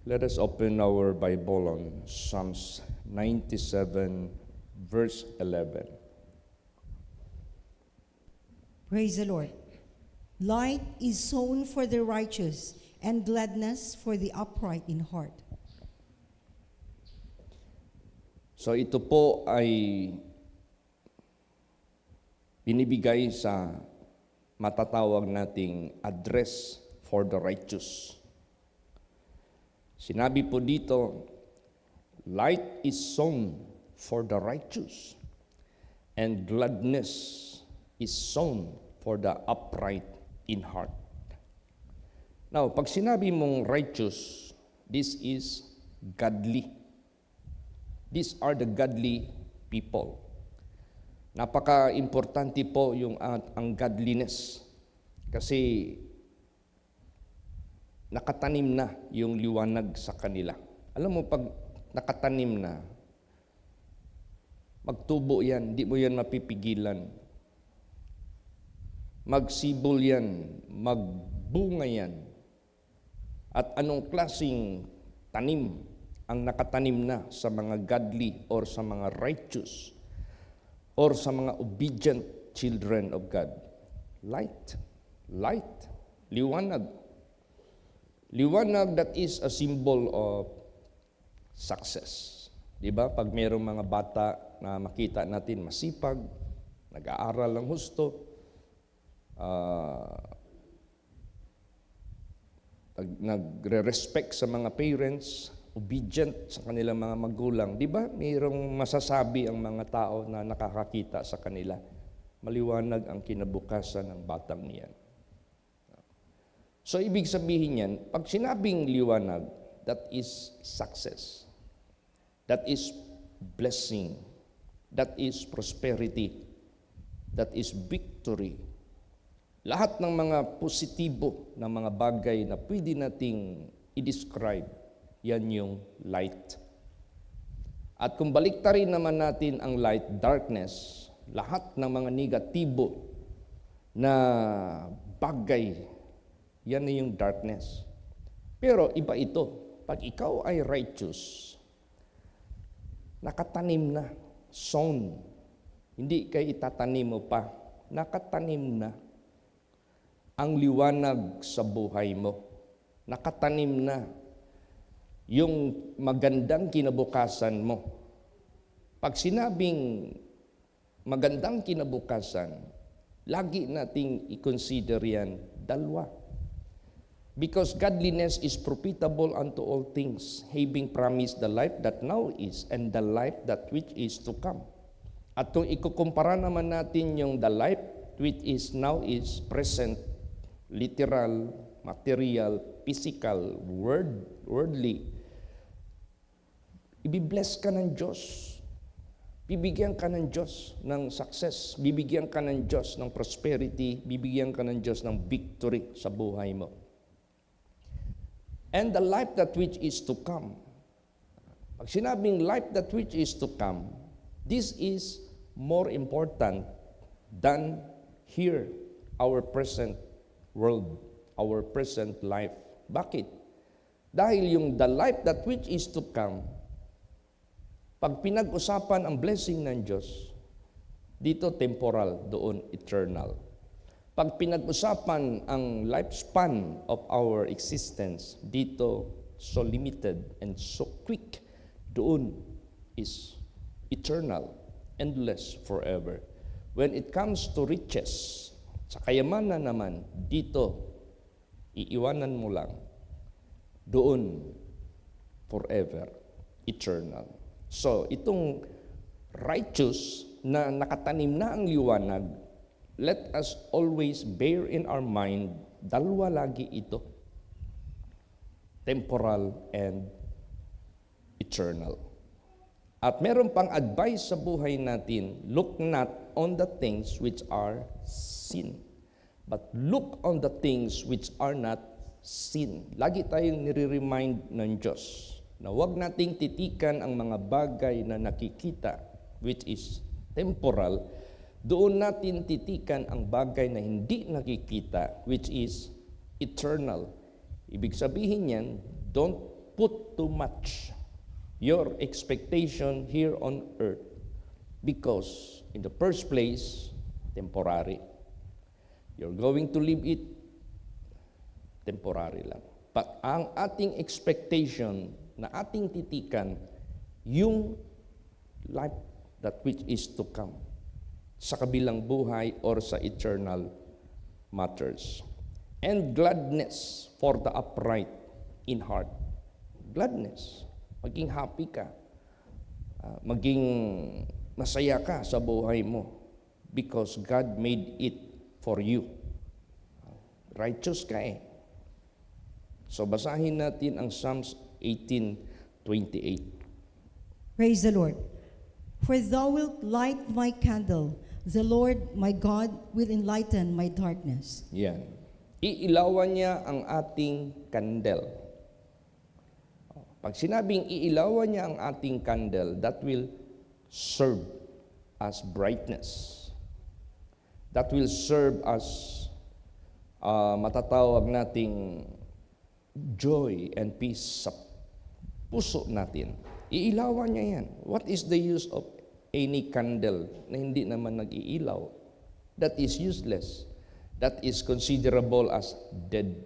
Let us open our Bible on Psalms 97, verse 11. Praise the Lord. Light is sown for the righteous, and gladness for the upright in heart. So ito po ay binibigay sa matatawag nating address for the righteous. Sinabi po dito, light is sown for the righteous, and gladness is sown for the upright in heart. Now, pag sinabi mong righteous, this is godly. These are the godly people. Napaka-importante po yung ang godliness kasi nakatanim na yung liwanag sa kanila. Alam mo, pag nakatanim na, magtubo yan, hindi mo yan mapipigilan. Magsibol yan, magbunga yan. At anong klaseng tanim ang nakatanim na sa mga godly or sa mga righteous or sa mga obedient children of God? Light. Light. Liwanag. Liwanag that is a symbol of success. Diba? Pag mayroong mga bata na makita natin masipag, nag-aaral ng husto, nagre-respect sa mga parents, obedient sa kanilang mga magulang. Di ba? Mayroong masasabi ang mga tao na nakakakita sa kanila. Maliwanag ang kinabukasan ng batang niyan. So, ibig sabihin yan, pag sinabing liwanag, that is success. That is blessing. That is prosperity. That is victory. Lahat ng mga positibo na mga bagay na pwede nating i-describe, yan yung light. At kung baliktarin naman natin ang light, darkness, lahat ng mga negatibo na bagay, yan na yung darkness. Pero iba ito. Pag ikaw ay righteous, nakatanim na, sown. Hindi kay itatanim mo pa. Nakatanim na ang liwanag sa buhay mo. Nakatanim na yung magandang kinabukasan mo. Pag sinabing magandang kinabukasan, lagi nating i-consider yan dalawa. Because godliness is profitable unto all things, having promised the life that now is and the life that which is to come. At kung ikukumpara naman natin yung the life which is now is present, literal, material, physical, worldly, ibibless ka ng Diyos. Bibigyan ka ng Diyos ng success. Bibigyan ka ng Diyos ng prosperity. Bibigyan ka ng Diyos ng victory sa buhay mo. And the life that which is to come. Pag sinabing life that which is to come, this is more important than here, our present world, our present life. Bakit? Dahil yung the life that which is to come, pag pinag-usapan ang blessing ng Diyos, dito temporal, doon eternal. Pag pinag-usapan ang lifespan of our existence, dito so limited and so quick, doon is eternal, endless, forever. When it comes to riches, sa kayamanan naman, dito, iiwanan mo lang, doon, forever, eternal. So, itong righteous na nakatanim na ang liwanag, let us always bear in our mind, dalawa lagi ito, temporal and eternal. At meron pang advice sa buhay natin, look not on the things which are sin, but look on the things which are not sin. Lagi tayong nire-remind ng Diyos na huwag nating titikan ang mga bagay na nakikita, which is temporal. Doon natin titikan ang bagay na hindi nakikita, which is eternal. Ibig sabihin yan, don't put too much your expectation here on earth because in the first place, temporary. You're going to live it, temporary lang. But ang ating expectation na ating titikan, yung life that which is to come sa kabilang buhay or sa eternal matters. And gladness for the upright in heart. Gladness. Maging happy ka. Maging masaya ka sa buhay mo because God made it for you. Righteous ka eh. So basahin natin ang Psalms 18:28. Praise the Lord. For thou wilt light my candle. The Lord my God will enlighten my darkness. Yan. Iilawan niya ang ating kandel. Pag sinabing iilawan niya ang ating candle, that will serve as brightness. That will serve as matatawag nating joy and peace sa puso natin. Iilawan niya yan. What is the use of any candle na hindi naman nag-iilaw? That is useless. That is considerable as dead.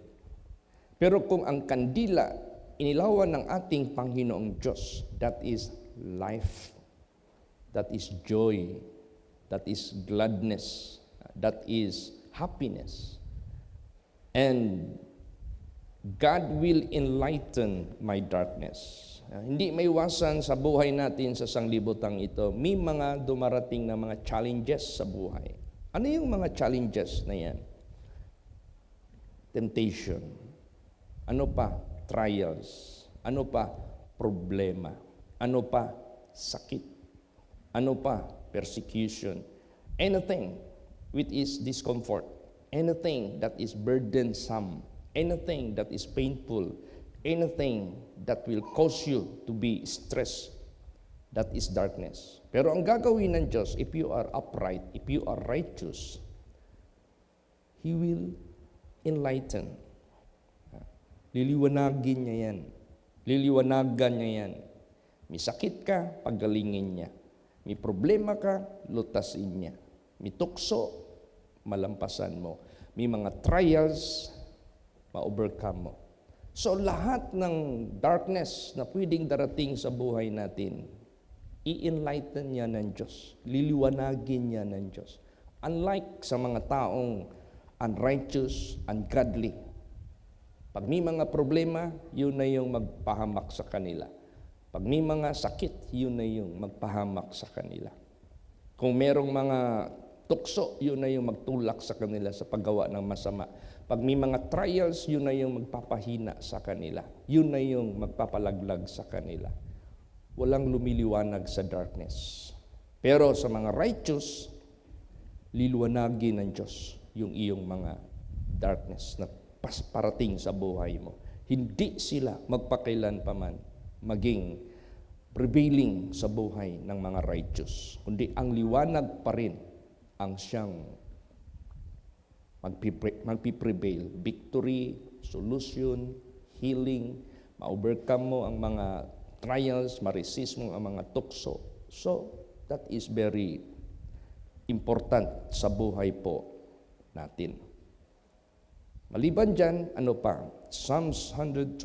Pero kung ang kandila inilawan ng ating Panginoong Diyos, that is life. That is joy. That is gladness. That is happiness. And God will enlighten my darkness. Hindi maiwasan sa buhay natin sa sanglibutang ito, may mga dumarating na mga challenges sa buhay. Ano yung mga challenges na yan? Temptation. Ano pa? Trials. Ano pa? Problema. Ano pa? Sakit. Ano pa? Persecution. Anything which is discomfort. Anything that is burdensome. Anything that is painful. Anything that will cause you to be stressed. That is darkness. Pero ang gagawin ng Diyos, if you are upright, if you are righteous, He will enlighten. Liliwanagin niya yan. Liliwanagan niya yan. May sakit ka, pagalingin niya. May problema ka, lutasin niya. May tukso, malampasan mo. May mga trials, ma-overcome mo. So lahat ng darkness na pwedeng darating sa buhay natin, i-enlighten niya ng Diyos. Liliwanagin niya ng Diyos. Unlike sa mga taong unrighteous, ungodly, pag may mga problema, yun na yung magpahamak sa kanila. Pag may mga sakit, yun na yung magpahamak sa kanila. Kung merong mga tukso, yun na yung magtulak sa kanila sa paggawa ng masama. Pag may mga trials, yun na yung magpapahina sa kanila. Yun na yung magpapalaglag sa kanila. Walang lumiliwanag sa darkness. Pero sa mga righteous, liliwanagin ng Diyos yung iyong mga darkness na parating sa buhay mo. Hindi sila magpakailan pa man maging prevailing sa buhay ng mga righteous. Kundi ang liwanag pa rin ang siyang magpiprevail. Victory, solution, healing, ma-overcome mo ang mga trials, ma-resist mo ang mga tukso. So, that is very important sa buhay po natin. Maliban dyan, ano pa? Psalms 112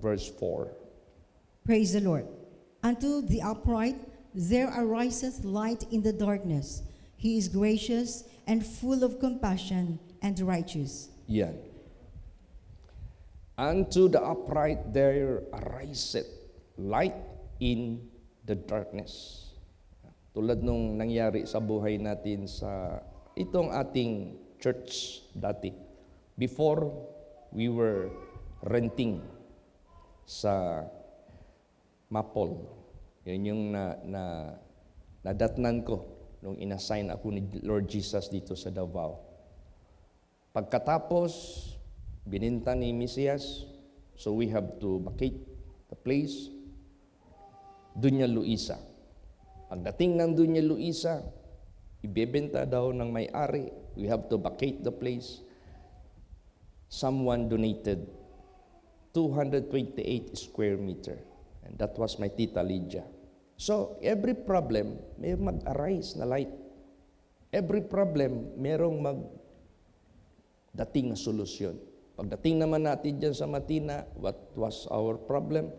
verse 4. Praise the Lord. Unto the upright there ariseth light in the darkness. He is gracious and full of compassion and righteous. Yan. Unto the upright there ariseth light in the darkness. Tulad nung nangyari sa buhay natin sa itong ating church dati. Before, we were renting sa Mapol. Yun yung nadatnan ko nung inassign ako ni Lord Jesus dito sa Davao. Pagkatapos, bininta ni Mesias, so we have to vacate the place. Dunya Luisa. Pagdating ng Dunya Luisa, ibebenta daw ng may-ari. We have to vacate the place. Someone donated 228 square meter. And that was my Tita Lydia. So, every problem, may mag-arise na light. Every problem, merong dating na solusyon. Pagdating naman natin dyan sa Matina, what was our problem?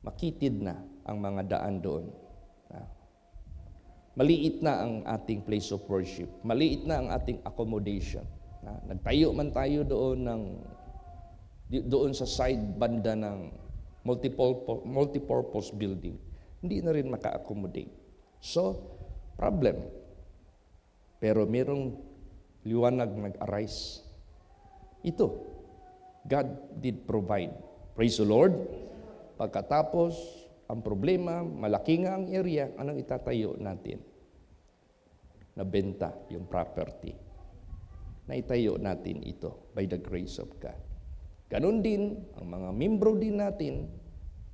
Makitid na ang mga daan doon. Maliit na ang ating place of worship. Maliit na ang ating accommodation. Nagtayo man tayo doon sa side banda ng multipurpose building. Hindi na rin maka-accommodate. So, problem. Pero merong liwanag nag-arise. Ito, God did provide. Praise the Lord. Pagkatapos, ang problema, malaki nga ang area, anong itatayo natin? Nabenta yung property. Naitayo natin ito by the grace of God. Ganon din, ang mga membro din natin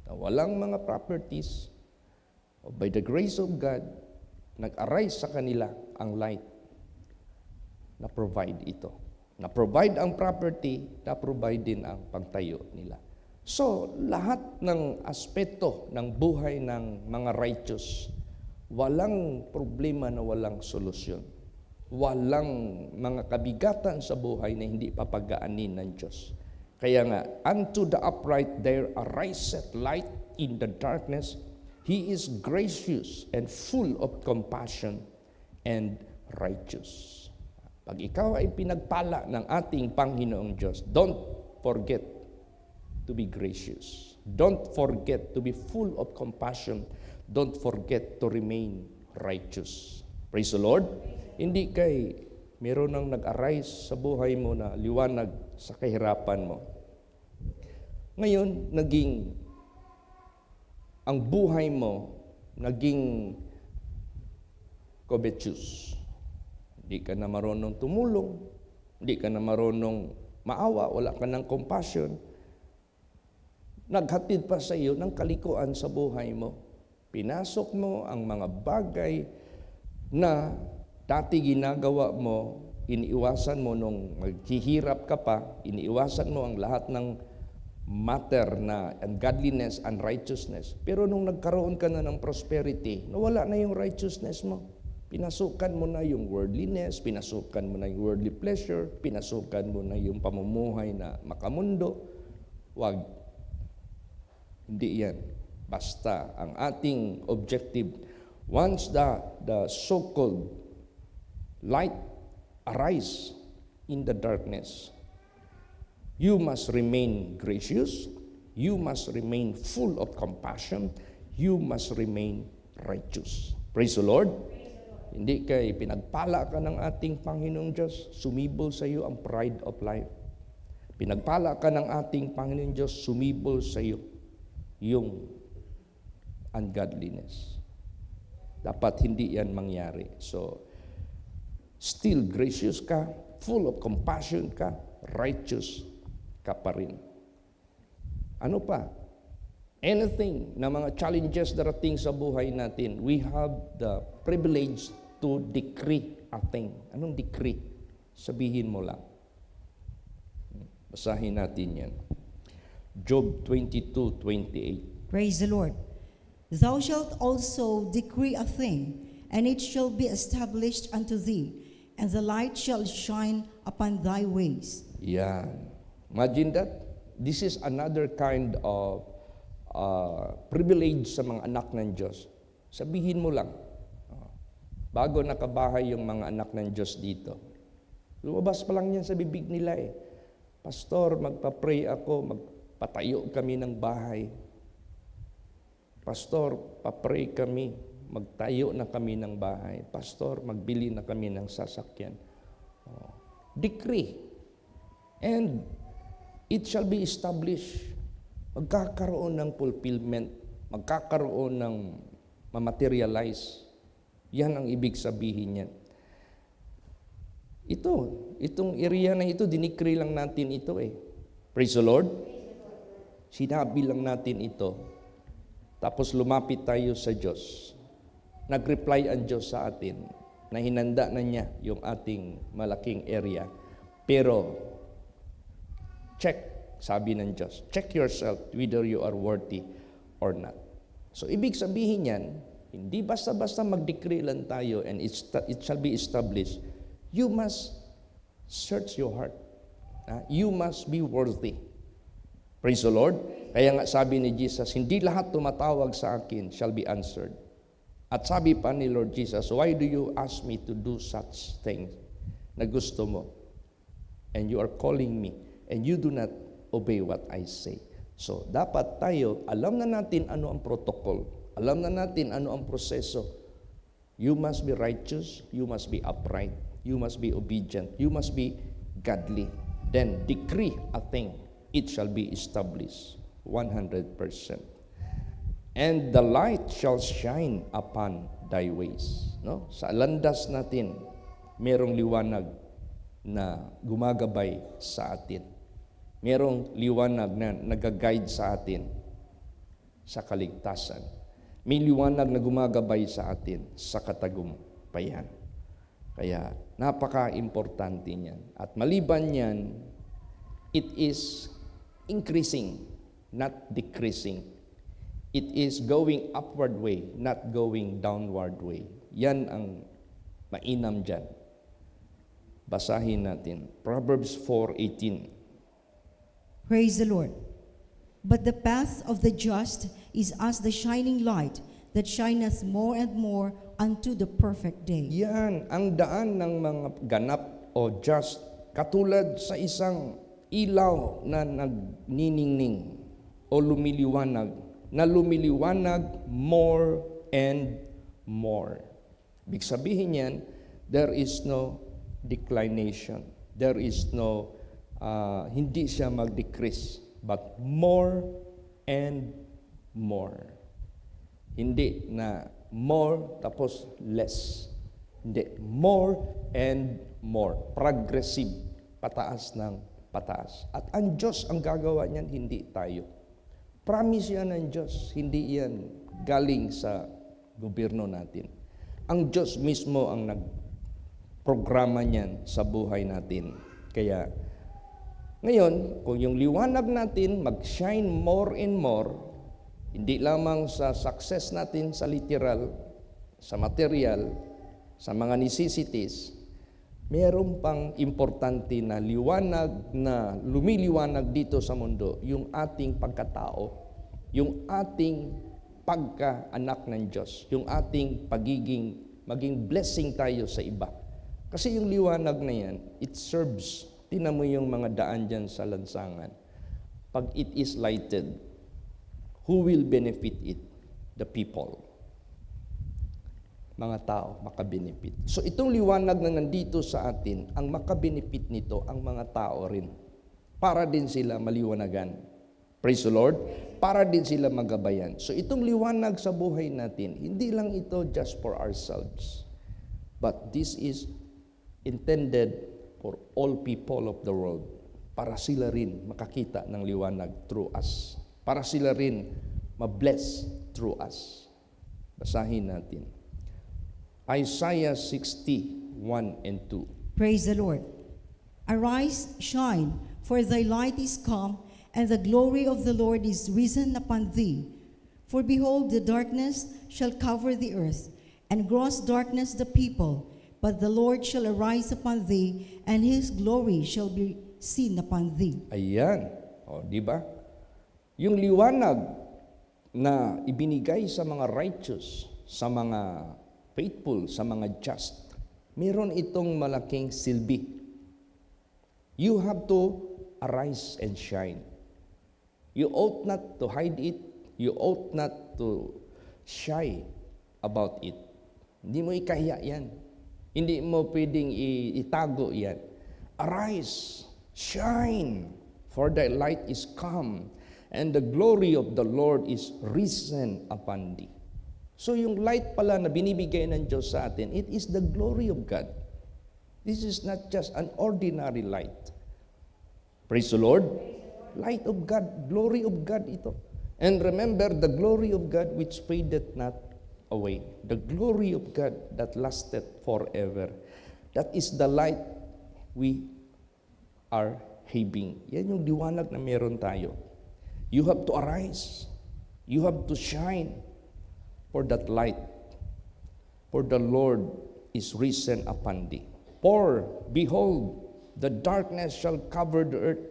na walang mga properties, by the grace of God, nag-arise sa kanila ang light na provide ito. Na provide ang property, na provide din ang pagtayo nila. So, lahat ng aspeto ng buhay ng mga righteous, walang problema na walang solusyon. Walang mga kabigatan sa buhay na hindi papagaanin ng Diyos. Kaya nga, unto the upright there ariseth light in the darkness. He is gracious and full of compassion and righteous. Pag ikaw ay pinagpala ng ating Panginoong Diyos, don't forget to be gracious. Don't forget to be full of compassion. Don't forget to remain righteous. Praise the Lord. Hindi kay meron nang nag-arise sa buhay mo na liwanag sa kahirapan mo. Ngayon, ang buhay mo naging covetous. Hindi ka na marunong tumulong, hindi ka na marunong maawa, wala ka ng compassion. Naghatid pa sa iyo ng kalikuan sa buhay mo. Pinasok mo ang mga bagay na dati ginagawa mo, iniiwasan mo nung maghihirap ka pa, iniiwasan mo ang lahat ng matter na ungodliness and righteousness. Pero nung nagkaroon ka na ng prosperity, nawala na yung righteousness mo. Pinasukan mo na yung worldliness, pinasukan mo na yung worldly pleasure, pinasukan mo na yung pamumuhay na makamundo. Wag. Hindi yan. Basta ang ating objective, once the so-called light arise in the darkness, you must remain gracious, you must remain full of compassion, you must remain righteous. Praise the Lord. Hindi kay pinagpala ka ng ating Panginoong Diyos, sumibol sa iyo ang pride of life. Pinagpala ka ng ating Panginoong Diyos, sumibol sa iyo yung ungodliness. Dapat hindi yan mangyari. So, still gracious ka, full of compassion ka, righteous ka pa rin. Ano pa? Anything na mga challenges darating sa buhay natin, we have the privilege to decree a thing. Anong decree? Sabihin mo lang. Basahin natin yan. Job 22:28. Praise the Lord. Thou shalt also decree a thing, and it shall be established unto thee, and the light shall shine upon thy ways. Yan. Imagine that. This is another kind of privilege sa mga anak ng Diyos. Sabihin mo lang. Bago nakabahay yung mga anak ng Diyos dito. Lumabas pa lang yan sa bibig nila eh. Pastor, magpa-pray ako, magpatayo kami ng bahay. Pastor, pa-pray kami, magtayo na kami ng bahay. Pastor, magbili na kami ng sasakyan. Decree. And it shall be established. Magkakaroon ng fulfillment, magkakaroon ng mamaterialize. Yan ang ibig sabihin yan. Itong area na ito, dinikri lang natin ito eh. Praise the Lord. Sinabi lang natin ito. Tapos lumapit tayo sa Diyos. Nag-reply ang Diyos sa atin na hinanda na niya yung ating malaking area. Pero, check Sabi ng Diyos, check yourself whether you are worthy or not. So, ibig sabihin yan, hindi basta-basta mag-decree lang tayo and it shall be established. You must search your heart. You must be worthy. Praise the Lord. Kaya nga sabi ni Jesus, hindi lahat tumatawag sa akin shall be answered. At sabi pa ni Lord Jesus, why do you ask me to do such things na gusto mo? And you are calling me and you do not obey what I say. So, dapat tayo, alam na natin ano ang protocol. Alam na natin ano ang proseso. You must be righteous. You must be upright. You must be obedient. You must be godly. Then, decree a thing. It shall be established 100%. And the light shall shine upon thy ways. No? Sa landas natin, merong liwanag na gumagabay sa atin. Merong liwanag na nag-guide sa atin sa kaligtasan. May liwanag na gumagabay sa atin sa katagumpayan. Kaya napaka-importante niyan. At maliban niyan, it is increasing, not decreasing. It is going upward way, not going downward way. Yan ang mainam dyan. Basahin natin. Proverbs 4:18. Praise the Lord. But the path of the just is as the shining light that shineth more and more unto the perfect day. Yan ang daan ng mga ganap o just, katulad sa isang ilaw na nagniningning o lumiliwanag, na lumiliwanag more and more. Ibig sabihin yan, there is no declination. There is no, hindi siya mag-decrease, but more and more. Hindi na more tapos less. Hindi, more and more. Progressive, pataas ng pataas. At ang Diyos ang gagawa niyan, hindi tayo. Promise yan ng Diyos, hindi yan galing sa gobyerno natin. Ang Diyos mismo ang nagprograma niyan sa buhay natin. Kaya, ngayon, kung yung liwanag natin mag-shine more and more, hindi lamang sa success natin sa literal, sa material, sa mga necessities, meron pang importante na liwanag na lumiliwanag dito sa mundo, yung ating pagkatao, yung ating pagka-anak ng Diyos, yung ating maging blessing tayo sa iba. Kasi yung liwanag na yan, it serves. Tingnan mo yung mga daan dyan sa lansangan. Pag it is lighted, who will benefit it? The people. Mga tao, makabenefit. So itong liwanag na nandito sa atin, ang makabenefit nito, ang mga tao rin. Para din sila maliwanagan. Praise the Lord. Para din sila magabayan. So itong liwanag sa buhay natin, hindi lang ito just for ourselves. But this is intended for all people of the world. Para sila rin makakita ng liwanag through us. Para sila rin mabless through us. Basahin natin. Isaiah 60:1 and 2. Praise the Lord. Arise, shine, for thy light is come, and the glory of the Lord is risen upon thee. For behold, the darkness shall cover the earth, and gross darkness the people. But the Lord shall arise upon thee, and his glory shall be seen upon thee. Ayan. O, di ba? Yung liwanag na ibinigay sa mga righteous, sa mga faithful, sa mga just, meron itong malaking silbi. You have to arise and shine. You ought not to hide it. You ought not to shy about it. Hindi mo ikahiya yan. Hindi mo pwedeng itago yan. Arise, shine, for thy light is come, and the glory of the Lord is risen upon thee. So yung light pala na binibigay ng Diyos sa atin, it is the glory of God. This is not just an ordinary light. Praise the Lord. Light of God, glory of God ito. And remember, the glory of God which fadeth not away. The glory of God that lasted forever. That is the light we are having. Yan yung liwanag na meron tayo. You have to arise. You have to shine for that light. For the Lord is risen upon thee. For, behold, the darkness shall cover the earth.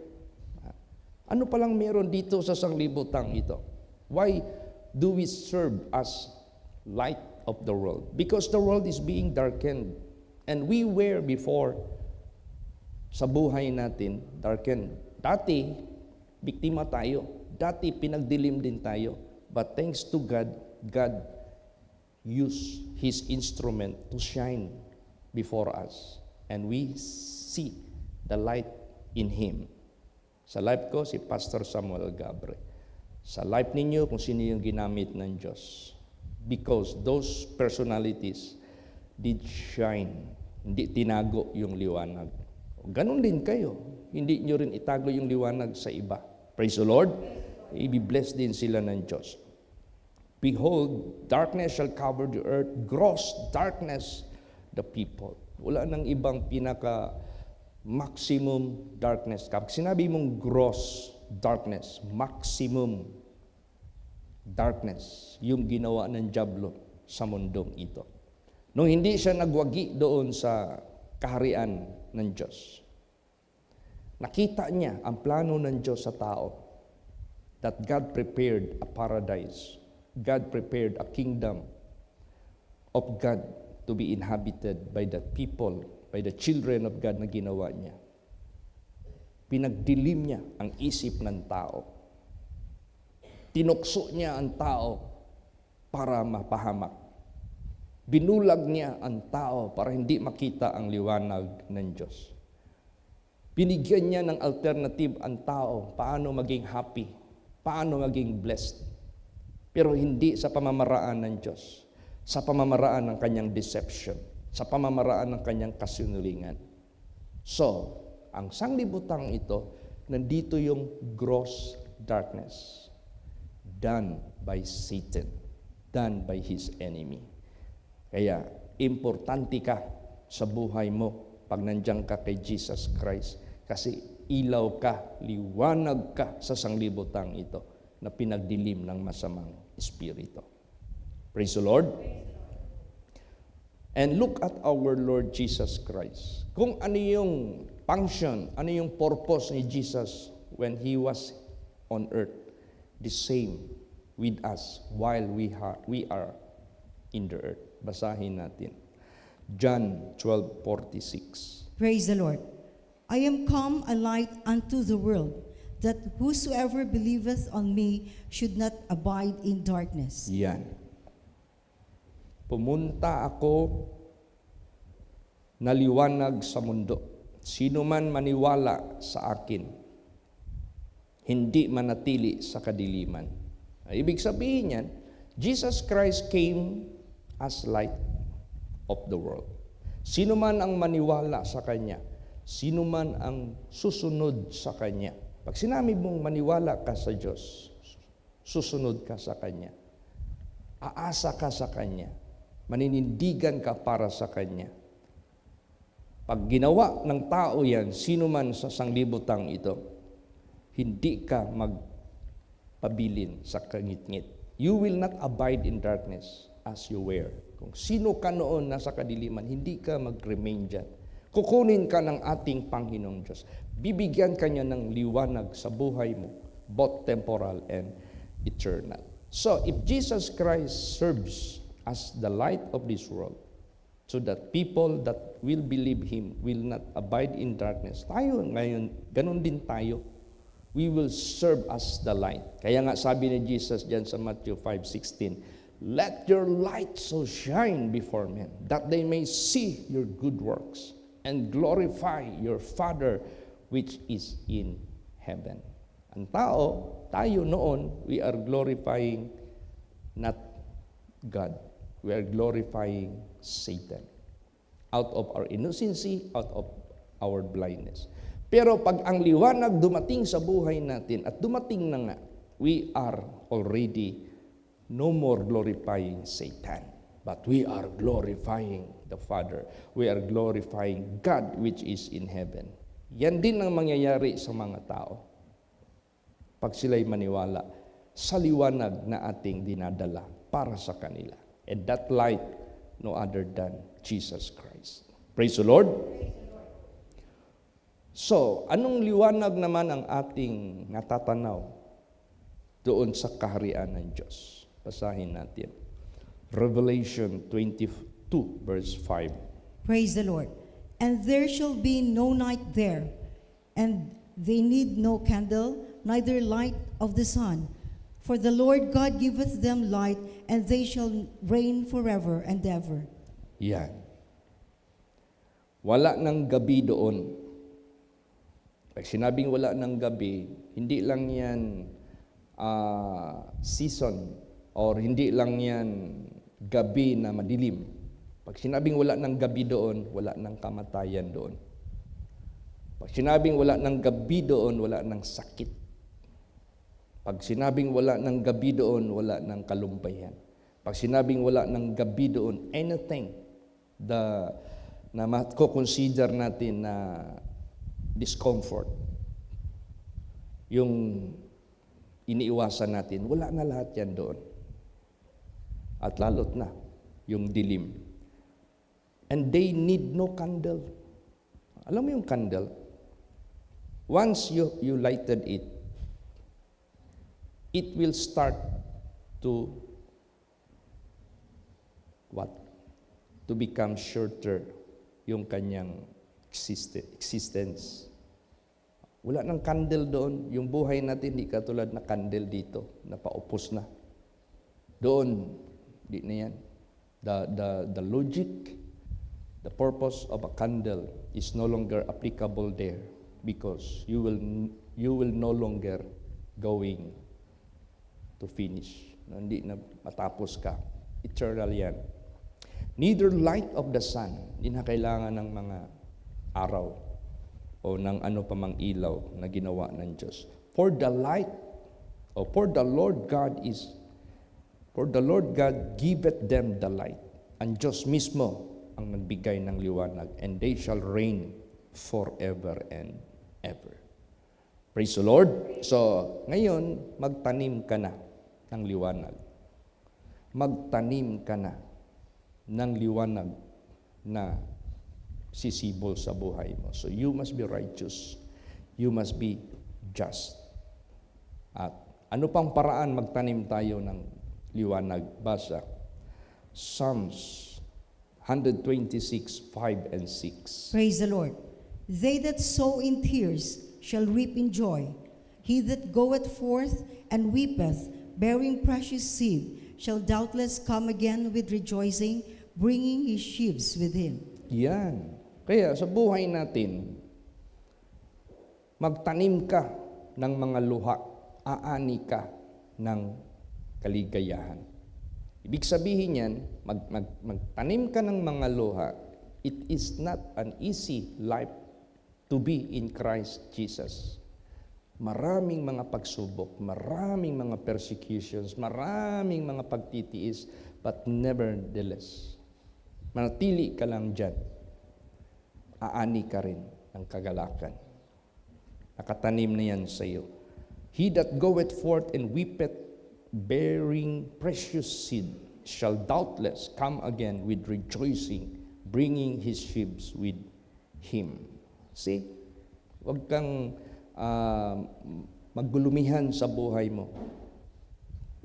Ano palang meron dito sa sanglibutang ito? Why do we serve as light of the world? Because the world is being darkened. And we were before, sa buhay natin, darkened. Dati, biktima tayo. Dati, pinagdilim din tayo. But thanks to God, God used His instrument to shine before us. And we see the light in Him. Sa life ko, si Pastor Samuel Gabre. Sa life ninyo, kung sino yung ginamit ng Diyos. Because those personalities did shine. Hindi tinago yung liwanag. Ganon din kayo. Hindi nyo rin itago yung liwanag sa iba. Praise the Lord. I-bless din sila ng Diyos. Behold, darkness shall cover the earth, gross darkness the people. Wala nang ibang maximum darkness. Kapag sinabi mong gross darkness, maximum darkness, yung ginawa ng dyablo sa mundong ito. Nung hindi siya nagwagi doon sa kaharian ng Diyos, nakita niya ang plano ng Diyos sa tao, that God prepared a paradise. God prepared a kingdom of God to be inhabited by the people, by the children of God na ginawa niya. Pinagdilim niya ang isip ng tao. Tinukso niya ang tao para mapahamak. Binulag niya ang tao para hindi makita ang liwanag ng Diyos. Binigyan niya ng alternative ang tao, paano maging happy, paano maging blessed. Pero hindi sa pamamaraan ng Diyos, sa pamamaraan ng kanyang deception, sa pamamaraan ng kanyang kasinungalingan. So, ang sanglibutang ito, nandito yung gross darkness done by Satan, done by his enemy. Kaya, importante ka sa buhay mo pag nandiyan ka kay Jesus Christ kasi ilaw ka, liwanag ka sa sanglibutang ito na pinagdilim ng masamang espiritu. Praise the Lord. And look at our Lord Jesus Christ. Kung ano yung function, ano yung purpose ni Jesus when He was on earth, the same with us while we are in the earth. Basahin natin. John 12:46. Praise the Lord. I am come a light unto the world, that whosoever believeth on me should not abide in darkness. Yan. Pumunta ako na liwanag sa mundo. Sino man maniwala sa akin, hindi manatili sa kadiliman. Ibig sabihin yan, Jesus Christ came as light of the world. Sino man ang maniwala sa Kanya, sino man ang susunod sa Kanya. Pag sinabi mong maniwala ka sa Diyos, susunod ka sa Kanya, aasa ka sa Kanya, maninindigan ka para sa Kanya. Pag ginawa ng tao yan, sino man sa sanglibutang ito, hindi ka magpabilin sa kangit-ngit. You will not abide in darkness as you were. Kung sino ka noon nasa kadiliman, hindi ka mag-remain dyan. Kukunin ka ng ating Panginoong Diyos. Bibigyan ka niya ng liwanag sa buhay mo, both temporal and eternal. So, if Jesus Christ serves as the light of this world, so that people that will believe Him will not abide in darkness, tayo ngayon, ganun din tayo. We will serve as the light. Kaya nga sabi ni Jesus dyan sa Matthew 5:16, let your light so shine before men, that they may see your good works and glorify your Father which is in heaven. Ang tayo noon, we are glorifying not God. We are glorifying Satan. Out of our innocency, out of our blindness. Pero pag ang liwanag dumating sa buhay natin, at dumating na nga, we are already no more glorifying Satan, but we are glorifying the Father. We are glorifying God which is in heaven. Yan din ang mangyayari sa mga tao pag sila'y maniwala sa liwanag na ating dinadala para sa kanila. And that light, no other than Jesus Christ. Praise the Lord. So, anong liwanag naman ang ating natatanaw doon sa kaharian ng Diyos? Basahin natin. Revelation 22 verse 5. Praise the Lord. And there shall be no night there, and they need no candle, neither light of the sun. For the Lord God giveth them light, and they shall reign forever and ever. Yan. Wala ng gabi doon. Pag sinabing wala ng gabi, hindi lang yan season, or hindi lang yan gabi na madilim. Pag sinabing wala ng gabi doon, wala ng kamatayan doon. Pag sinabing wala ng gabi doon, wala ng sakit. Pag sinabing wala ng gabi doon, wala ng kalumpayan. Pag sinabing wala ng gabi doon, anything na mako-consider natin na discomfort, yung iniiwasan natin, wala na lahat yan doon. At lalot na yung dilim. And they need no candle. Alam mo yung candle? Once you lighted it, it will start to what? To become shorter yung kanyang existence. Wala ng candle doon. Yung buhay natin, di katulad na candle dito, na paupos na. Doon, di na yan. The logic, the purpose of a candle is no longer applicable there because you will no longer going to finish. Hindi na matapos ka. Eternal yan. Neither light of the sun, hindi na kailangan ng mga araw o ng ano pa mang ilaw na ginawa ng Diyos. For the Lord God giveth them the light. Ang Diyos mismo ang nagbigay ng liwanag, and they shall reign forever and ever. Praise the Lord. So, ngayon, magtanim ka na ng liwanag. Magtanim ka na ng liwanag na sisibol sa buhay mo. So, you must be righteous. You must be just. At ano pang paraan magtanim tayo ng liwanag? Basa. Psalms 126, 5 and 6. Praise the Lord. They that sow in tears shall reap in joy. He that goeth forth and weepeth, bearing precious seed, shall doubtless come again with rejoicing, bringing his sheaves with him. Yan. Kaya sa buhay natin, magtanim ka ng mga luha, aani ka ng kaligayahan. Ibig sabihin yan, magtanim ka ng mga luha, it is not an easy life to be in Christ Jesus. Maraming mga pagsubok, maraming mga persecutions, maraming mga pagtitiis, but nevertheless, manatili ka lang dyan. Aani ka rin ng kagalakan. Nakatanim na yan sa iyo. He that goeth forth and weepeth, bearing precious seed, shall doubtless come again with rejoicing, bringing his sheaves with him. See? Huwag kang maggulumihan sa buhay mo.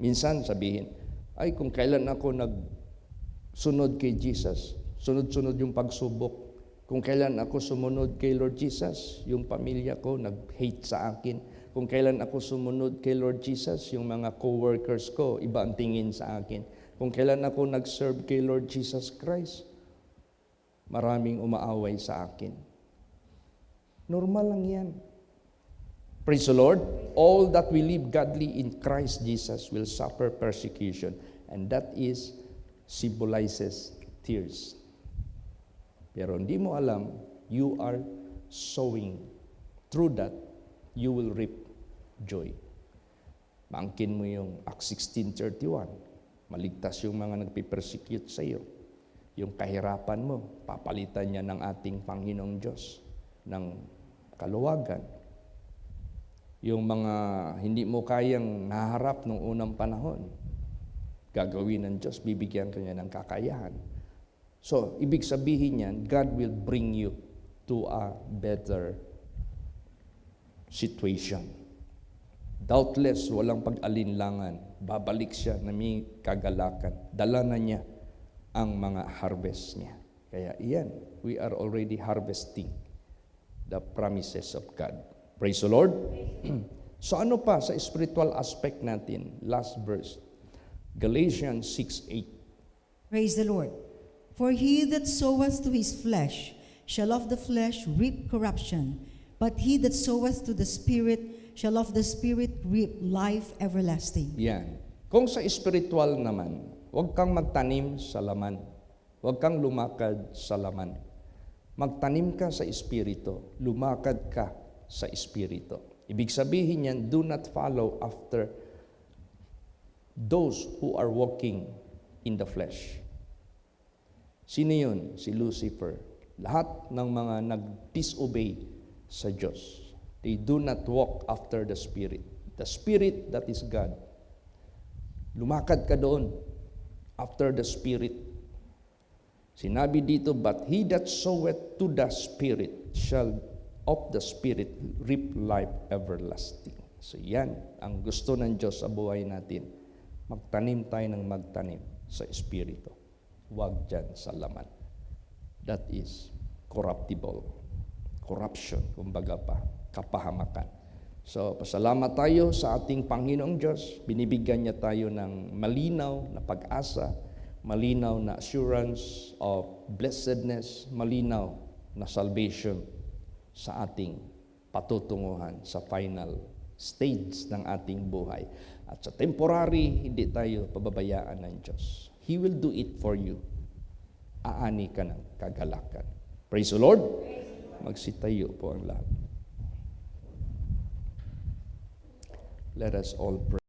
Minsan sabihin, ay kung kailan ako nagsunod kay Jesus, sunod-sunod yung pagsubok. Kung kailan ako sumunod kay Lord Jesus, yung pamilya ko nag-hate sa akin. Kung kailan ako sumunod kay Lord Jesus, yung mga co-workers ko, iba ang tingin sa akin. Kung kailan ako nag-serve kay Lord Jesus Christ, maraming umaaway sa akin. Normal lang yan. Praise the Lord. All that we live godly in Christ Jesus will suffer persecution, and that symbolizes tears. Pero hindi mo alam, you are sowing. Through that, you will reap joy. Maangkin mo yung Acts 16:31. Maligtas yung mga nagpipersecute sa iyo. Yung kahirapan mo, papalitan niya ng ating Panginoong Diyos ng kaluwagan. Yung mga hindi mo kayang naharap nung unang panahon, gagawin ng Diyos, bibigyan ka niya ng kakayahan. So, ibig sabihin yan, God will bring you to a better situation. Doubtless, walang pag-alinlangan. Babalik siya na may kagalakan. Dala na niya ang mga harvest niya. Kaya iyan, we are already harvesting the promises of God. Praise the Lord. So ano pa sa spiritual aspect natin? Last verse. Galatians 6:8. Praise the Lord. For he that soweth to his flesh shall of the flesh reap corruption, but he that soweth to the Spirit shall of the Spirit reap life everlasting. Yan. Kung sa spiritual naman, huwag kang magtanim sa laman. Huwag kang lumakad sa laman. Magtanim ka sa Espiritu. Lumakad ka sa Espiritu. Ibig sabihin yan, do not follow after those who are walking in the flesh. Sino yun? Si Lucifer. Lahat ng mga nag-disobey sa Diyos. They do not walk after the Spirit. The Spirit that is God. Lumakad ka doon after the Spirit. Sinabi dito, but he that soweth to the Spirit shall of the Spirit reap life everlasting. So yan, ang gusto ng Diyos sa buhay natin. Magtanim tayo ng magtanim sa Espiritu. Huwag dyan sa laman. That is corruptible. Corruption, kumbaga pa, kapahamakan. So, pasalamat tayo sa ating Panginoong Diyos. Binibigyan niya tayo ng malinaw na pag-asa, malinaw na assurance of blessedness, malinaw na salvation sa ating patutunguhan sa final stage ng ating buhay. At sa temporary, hindi tayo pababayaan ng Diyos. He will do it for you. Aani ka ng kagalakan. Praise the Lord. Magsitayo po ang lahat. Let us all pray.